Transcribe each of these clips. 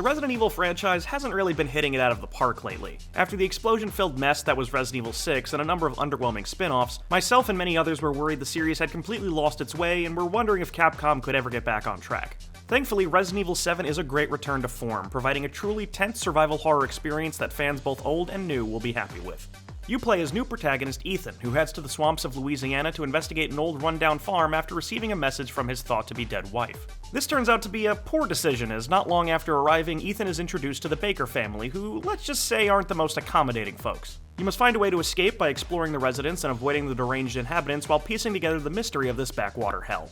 The Resident Evil franchise hasn't really been hitting it out of the park lately. After the explosion-filled mess that was Resident Evil 6 and a number of underwhelming spin-offs, myself and many others were worried the series had completely lost its way and were wondering if Capcom could ever get back on track. Thankfully, Resident Evil 7 is a great return to form, providing a truly tense survival horror experience that fans both old and new will be happy with. You play as new protagonist Ethan, who heads to the swamps of Louisiana to investigate an old rundown farm after receiving a message from his thought-to-be-dead wife. This turns out to be a poor decision, as not long after arriving, Ethan is introduced to the Baker family, who, let's just say, aren't the most accommodating folks. You must find a way to escape by exploring the residence and avoiding the deranged inhabitants while piecing together the mystery of this backwater hell.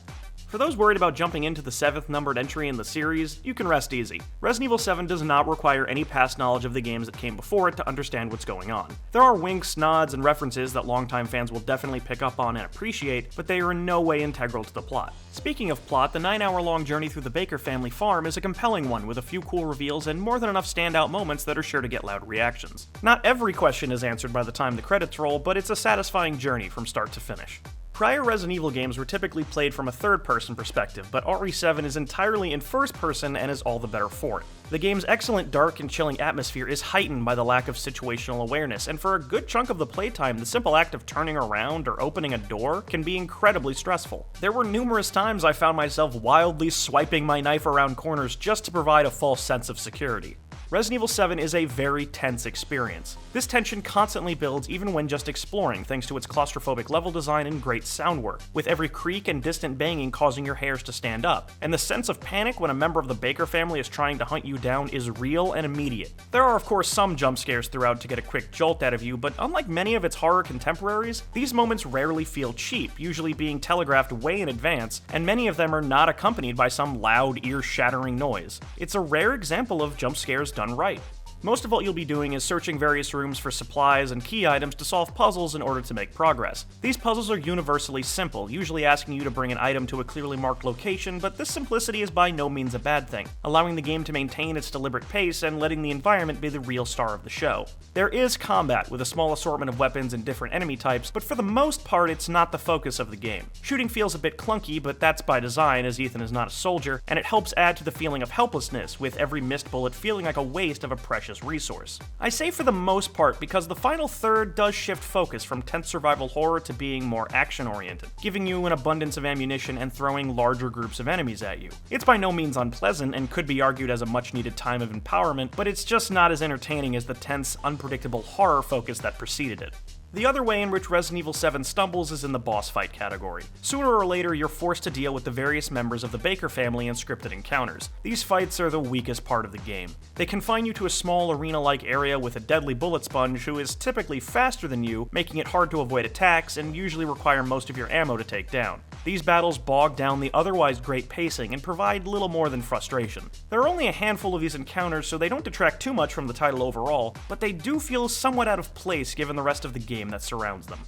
For those worried about jumping into the 7th numbered entry in the series, you can rest easy. Resident Evil 7 does not require any past knowledge of the games that came before it to understand what's going on. There are winks, nods, and references that longtime fans will definitely pick up on and appreciate, but they are in no way integral to the plot. Speaking of plot, the 9-hour-long journey through the Baker family farm is a compelling one with a few cool reveals and more than enough standout moments that are sure to get loud reactions. Not every question is answered by the time the credits roll, but it's a satisfying journey from start to finish. Prior Resident Evil games were typically played from a third-person perspective, but RE7 is entirely in first-person and is all the better for it. The game's excellent dark and chilling atmosphere is heightened by the lack of situational awareness, and for a good chunk of the playtime, the simple act of turning around or opening a door can be incredibly stressful. There were numerous times I found myself wildly swiping my knife around corners just to provide a false sense of security. Resident Evil 7 is a very tense experience. This tension constantly builds even when just exploring, thanks to its claustrophobic level design and great sound work, with every creak and distant banging causing your hairs to stand up. And the sense of panic when a member of the Baker family is trying to hunt you down is real and immediate. There are of course some jump scares throughout to get a quick jolt out of you, but unlike many of its horror contemporaries, these moments rarely feel cheap, usually being telegraphed way in advance, and many of them are not accompanied by some loud, ear-shattering noise. It's a rare example of jump scares done right. Most of what you'll be doing is searching various rooms for supplies and key items to solve puzzles in order to make progress. These puzzles are universally simple, usually asking you to bring an item to a clearly marked location, but this simplicity is by no means a bad thing, allowing the game to maintain its deliberate pace and letting the environment be the real star of the show. There is combat, with a small assortment of weapons and different enemy types, but for the most part it's not the focus of the game. Shooting feels a bit clunky, but that's by design as Ethan is not a soldier, and it helps add to the feeling of helplessness, with every missed bullet feeling like a waste of a precious resource. I say for the most part because the final third does shift focus from tense survival horror to being more action-oriented, giving you an abundance of ammunition and throwing larger groups of enemies at you. It's by no means unpleasant and could be argued as a much-needed time of empowerment, but it's just not as entertaining as the tense, unpredictable horror focus that preceded it. The other way in which Resident Evil 7 stumbles is in the boss fight category. Sooner or later, you're forced to deal with the various members of the Baker family in scripted encounters. These fights are the weakest part of the game. They confine you to a small arena-like area with a deadly bullet sponge who is typically faster than you, making it hard to avoid attacks and usually require most of your ammo to take down. These battles bog down the otherwise great pacing and provide little more than frustration. There are only a handful of these encounters, so they don't detract too much from the title overall, but they do feel somewhat out of place given the rest of the game that surrounds them.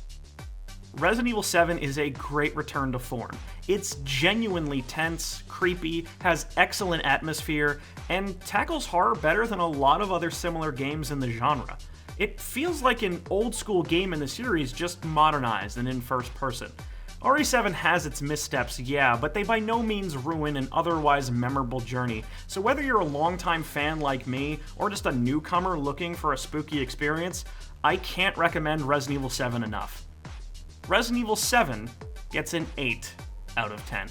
Resident Evil 7 is a great return to form. It's genuinely tense, creepy, has excellent atmosphere, and tackles horror better than a lot of other similar games in the genre. It feels like an old-school game in the series, just modernized and in first person. RE7 has its missteps, yeah, but they by no means ruin an otherwise memorable journey, so whether you're a longtime fan like me, or just a newcomer looking for a spooky experience, I can't recommend Resident Evil 7 enough. Resident Evil 7 gets an 8 out of 10.